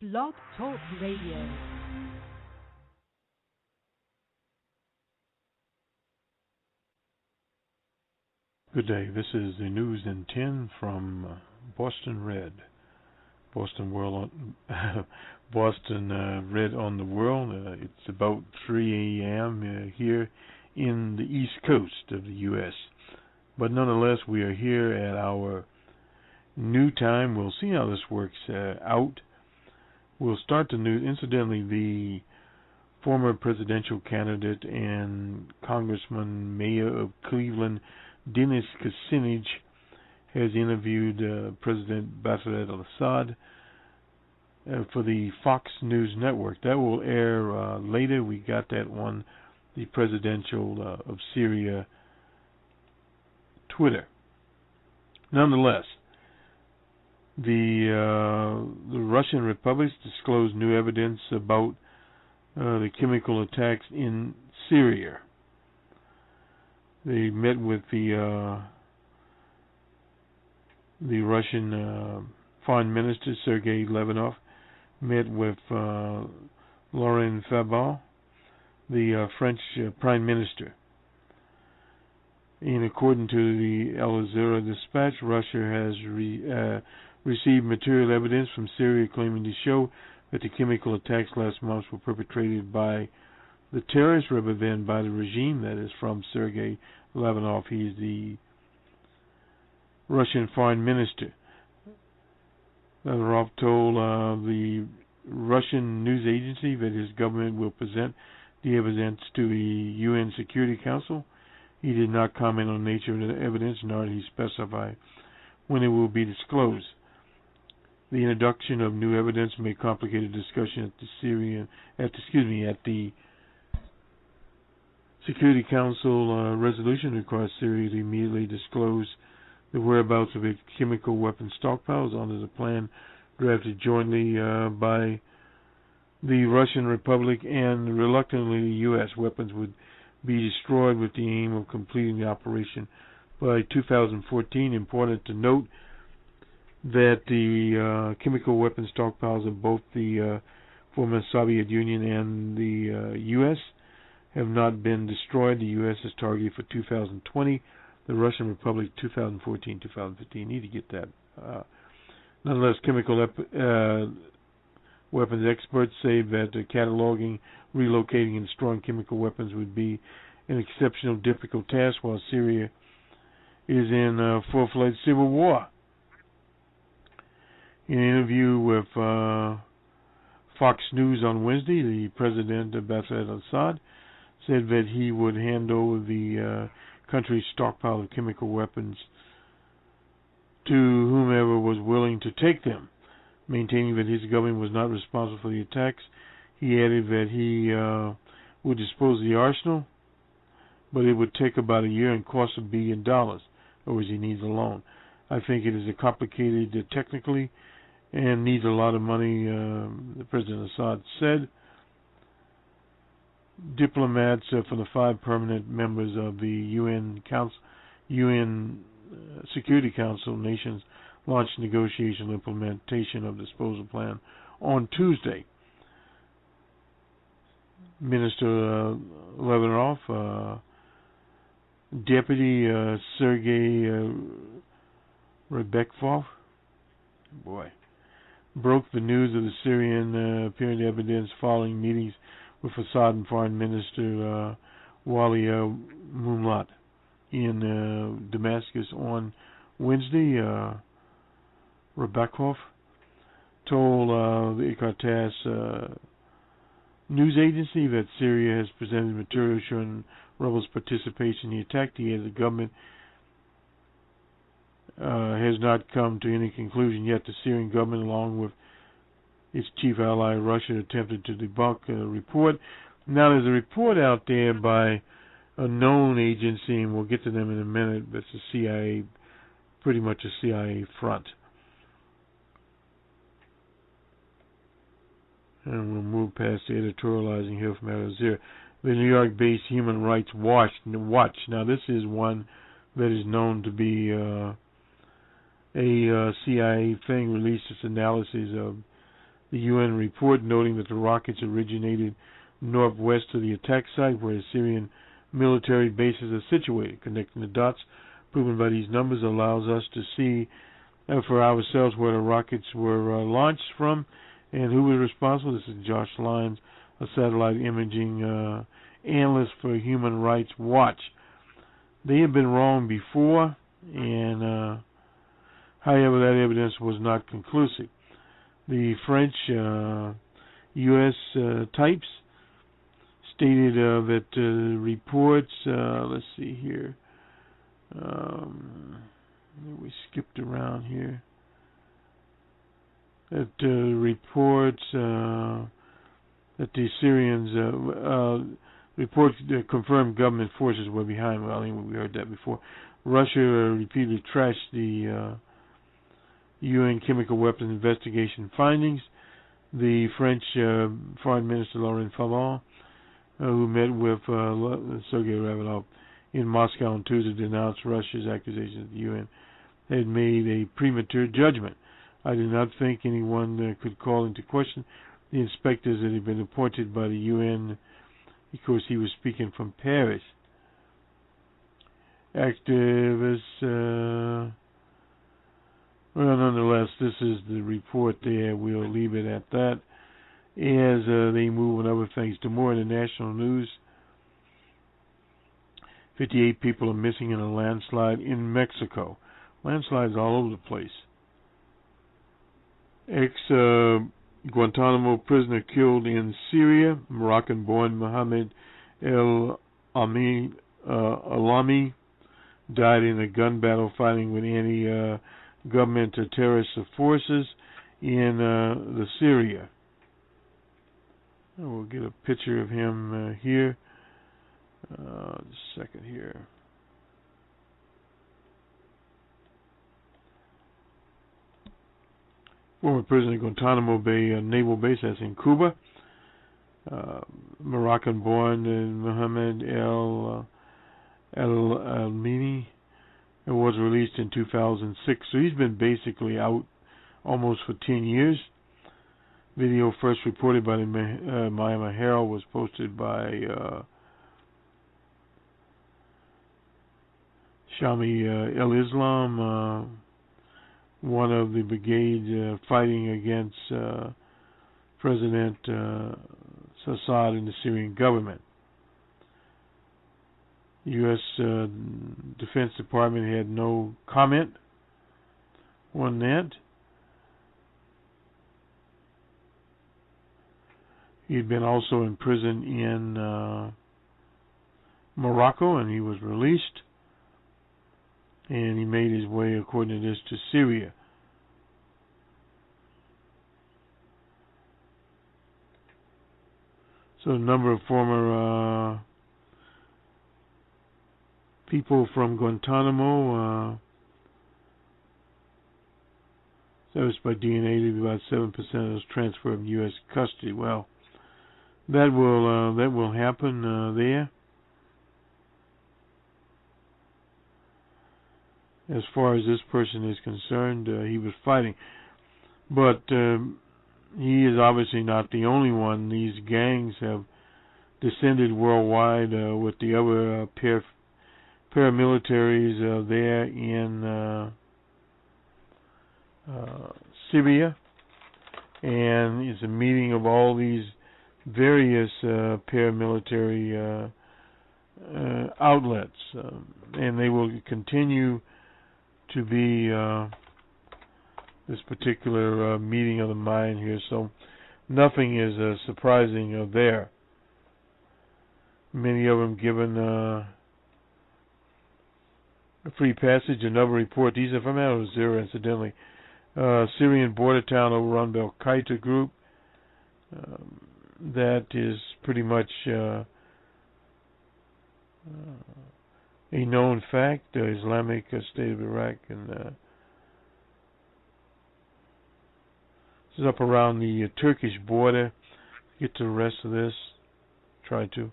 Blog Talk Radio. Good day. This is the news in 10 from Bostonred, Boston World, Boston Red on the World. It's about 3 a.m. Here in the East Coast of the U.S. But nonetheless, we are here at our new time. We'll see how this works out. We'll start the news. Incidentally, the former presidential candidate and Congressman, Mayor of Cleveland, Dennis Kucinich, has interviewed President Bashar al-Assad for the Fox News Network. That will air later. We got that on the presidential of Syria Twitter. Nonetheless, the Russian republics disclosed new evidence about the chemical attacks in Syria. They met with the Russian Foreign Minister Sergei Lavrov, met with Laurent Fabius, the French Prime Minister. In according to the Al Jazeera Dispatch, Russia has received material evidence from Syria claiming to show that the chemical attacks last month were perpetrated by the terrorists rather than by the regime. That is from Sergei Lavrov. He is the Russian Foreign Minister. Lavrov told the Russian news agency that his government will present the evidence to the UN Security Council. He did not comment on the nature of the evidence, nor did he specify when it will be disclosed. The introduction of new evidence may complicate a discussion at the Security Council resolution requires Syria to immediately disclose the whereabouts of its chemical weapon stockpiles under the plan drafted jointly by the Russian Republic and reluctantly the U.S. Weapons would be destroyed with the aim of completing the operation by 2014. Important to note that the chemical weapon stockpiles of both the former Soviet Union and the U.S. have not been destroyed. The U.S. is targeted for 2020, the Russian Republic 2014-2015. Need to get that. Nonetheless, chemical weapons experts say that cataloging, relocating, and destroying chemical weapons would be an exceptional difficult task while Syria is in a full-fledged civil war. In an interview with Fox News on Wednesday, the president of Bashar al-Assad said that he would hand over the country's stockpile of chemical weapons to whomever was willing to take them, maintaining that his government was not responsible for the attacks. He added that he would dispose of the arsenal, but it would take about a year and cost $1 billion, or he needs a loan. I think it is complicated technically and needs a lot of money, the President Assad said. Diplomats from the 5 permanent members of the UN Security Council nations launched negotiation and implementation of the disposal plan on Tuesday. Minister Lavrov, Deputy Sergei Rebekov, broke the news of the Syrian apparent evidence following meetings with Assad and Foreign Minister Wali Mumlat in Damascus on Wednesday. Rebekov told the Icartas news agency that Syria has presented material showing rebels' participation in the attack. The government has not come to any conclusion yet. The Syrian government, along with its chief ally Russia, attempted to debunk a report. Now there's a report out there by a known agency, and we'll get to them in a minute, but it's the CIA, pretty much a CIA front. And we'll move past the editorializing here from Al Jazeera. The New York-based Human Rights Watch. Now this is one that is known to be a CIA thing, released its analysis of The UN report noting that the rockets originated northwest of the attack site where the Syrian military bases are situated. Connecting the dots proven by these numbers allows us to see for ourselves where the rockets were launched from and who was responsible. This is Josh Lyons, a satellite imaging analyst for Human Rights Watch. They had been wrong before, and however, that evidence was not conclusive. The French U.S. types stated that reports, let's see here, we skipped around here, that reports that the Syrians, reports confirmed government forces were behind. Well, we heard that before. Russia repeatedly trashed the UN chemical weapons investigation findings. The French Foreign Minister Laurent Fabius, who met with Sergei Lavrov in Moscow on Tuesday, denounced Russia's accusations that the UN had made a premature judgment. I do not think anyone could call into question the inspectors that had been appointed by the UN, because he was speaking from Paris. Activists, well, nonetheless, this is the report there. We'll leave it at that as they move on other things to more international news. 58 people are missing in a landslide in Mexico. Landslides all over the place. Ex-Guantanamo prisoner killed in Syria. Moroccan-born Mohammed El-Alami died in a gun battle fighting with anti-government terrorist forces in the Syria. We'll get a picture of him here. Just a second here. Former prisoner of Guantanamo Bay Naval Base, that's in Cuba. Moroccan-born Mohammed El-Almini was released in 2006. So he's been basically out almost for 10 years. Video first reported by the Miami Herald was posted by Shami El-Islam, one of the brigade fighting against President Assad and the Syrian government. The U.S. Defense Department had no comment on that. He had been also in prison in Morocco, and he was released. And he made his way, according to this, to Syria. So a number of former people from Guantanamo, serviced by DNA, to about 7% of those transferred from U.S. custody. Well, that will happen there. As far as this person is concerned, he was fighting. But he is obviously not the only one. These gangs have descended worldwide with the other paramilitaries there in Syria. And it's a meeting of all these various paramilitary outlets. And they will continue to be this particular meeting of the mind here, so nothing is surprising there. Many of them given a free passage. Another report, these are from Al Jazeera, incidentally. Syrian border town overrun by Al-Qaeda group. That is pretty much a known fact. Islamic State of Iraq, and this is up around the Turkish border. Get to the rest of this. Try to.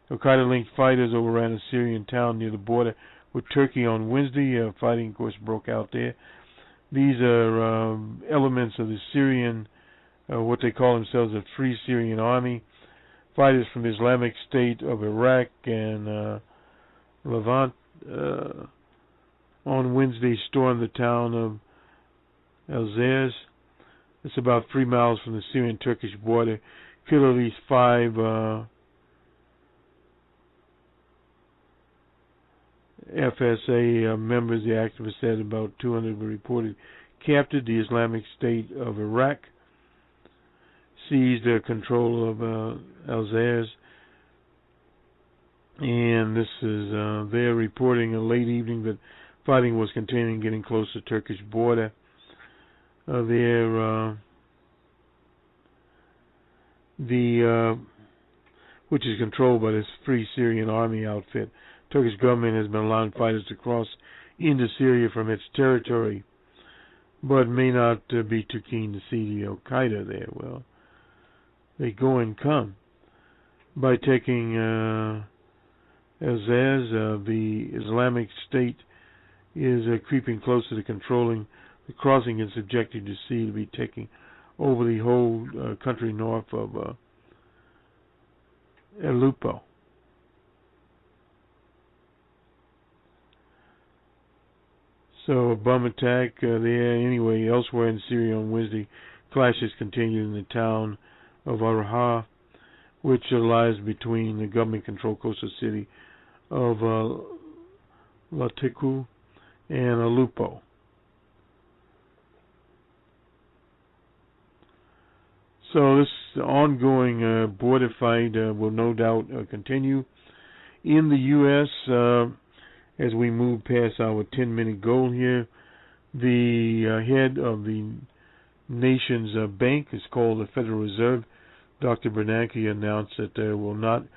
Al-Qaeda-linked fighters overran a Syrian town near the border with Turkey on Wednesday. Fighting, of course, broke out there. These are elements of the Syrian what they call themselves a Free Syrian Army. Fighters from Islamic State of Iraq and Levant on Wednesday stormed the town of Algiers. It's about 3 miles from the Syrian-Turkish border. Killed at least 5 FSA members. The activist said about 200 were reported captured. The Islamic State of Iraq seized control of Algiers, and this is they're reporting a late evening that fighting was continuing, getting close to the Turkish border. Which is controlled by this Free Syrian Army outfit. Turkish government has been allowing fighters to cross into Syria from its territory, but may not be too keen to see the Al-Qaeda there. Well, they go and come. By taking Algiers, the Islamic State is creeping closer to controlling the crossing. Its objective to see to be taking over the whole country north of Aleppo. So a bomb attack there. Anyway, elsewhere in Syria on Wednesday, clashes continued in the town of Arha, which lies between the government-controlled coastal city of Latiku and Aleppo. So this ongoing border fight will no doubt continue. In the U.S., as we move past our 10-minute goal here, the head of the nation's bank is called the Federal Reserve. Dr. Bernanke announced that there will not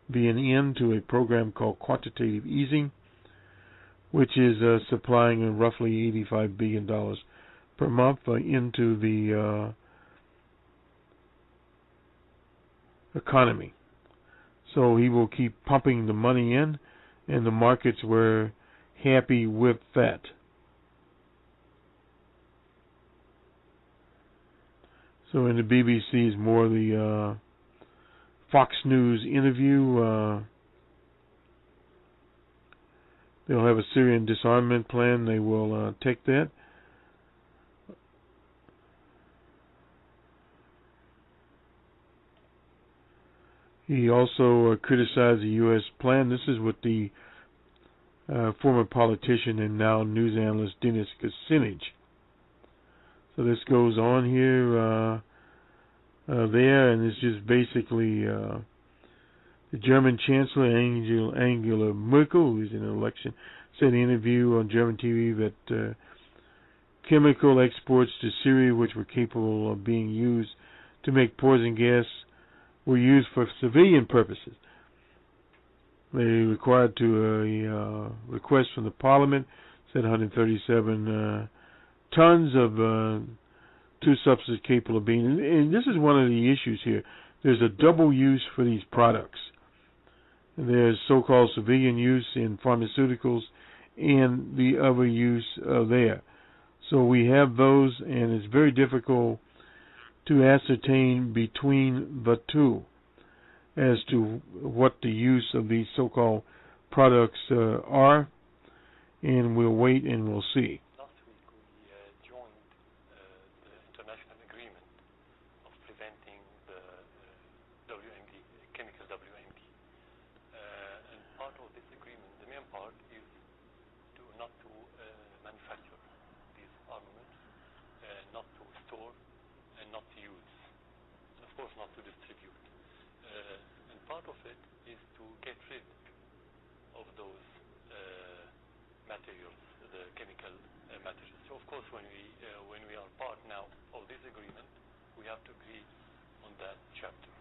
be an end to a program called quantitative easing, which is supplying roughly $85 billion per month into the economy. So he will keep pumping the money in, and the markets were happy with that. So in the BBC's more the Fox News interview, they'll have a Syrian disarmament plan. They will take that. He also criticized the U.S. plan. This is what the former politician and now news analyst Dennis Kucinich. So this goes on here, there, and it's just basically the German Chancellor Angela Merkel, who's in an election, said in an interview on German TV that chemical exports to Syria, which were capable of being used to make poison gas, were used for civilian purposes. They required to a request from the Parliament, said 137 tons of two substances capable of being, and this is one of the issues here. There's a double use for these products. There's so-called civilian use in pharmaceuticals and the other use there. So we have those, and it's very difficult to ascertain between the two as to what the use of these so-called products are, and we'll wait and we'll see. Last week we joined the international agreement of preventing the WMD, chemical WMD. And part of this agreement, the main part, is not to manufacture these armaments, not to store, and not to use. And of course not to distribute. And part of it is to get rid of those materials, the chemical materials. So of course when we are part now of this agreement, we have to agree on that chapter.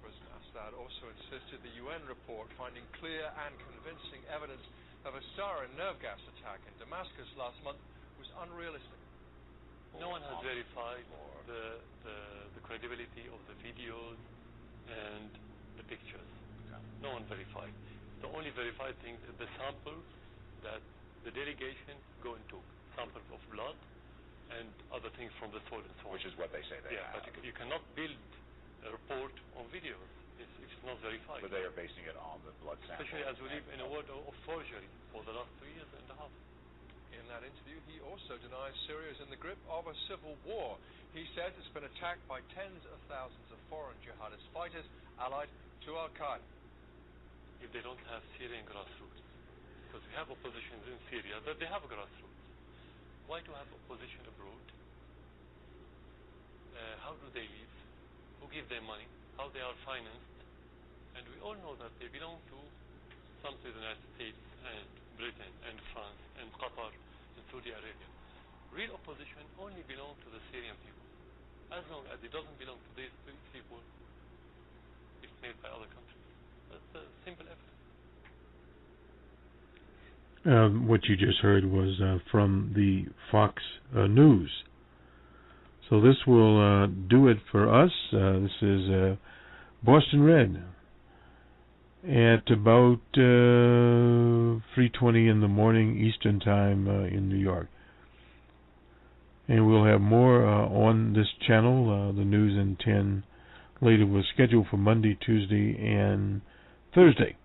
President Assad also insisted the UN report finding clear and convincing evidence of a sarin nerve gas attack in Damascus last month was unrealistic. No one has verified the credibility of the videos and the pictures. No one verified. The only verified thing is the samples that the delegation go and took. Samples of blood and other things from the soil and so on. Which is what they say they have. But you cannot build a report on videos. It's not verified. But they are basing it on the blood sample. Especially as we live in a world of forgery for the last 2 years and a half. In that interview, he also denies Syria is in the grip of a civil war. He says it's been attacked by tens of thousands of foreign jihadist fighters allied to Al-Qaeda. If they don't have Syrian grassroots, because we have oppositions in Syria that they have grassroots. Why to have opposition abroad? How do they live? Who give them money? How they are financed? And we all know that they belong to some to the United States and Britain and France and Qatar and Saudi Arabia. Real opposition only belongs to the Syrian people. As long as it doesn't belong to these people, it's made by other countries. That's a simple evidence. What you just heard was from the Fox News. So this will do it for us. This is Bostonred at about 3:20 in the morning Eastern Time in New York. And we'll have more on this channel. The News in 10 later was scheduled for Monday, Tuesday, and Thursday.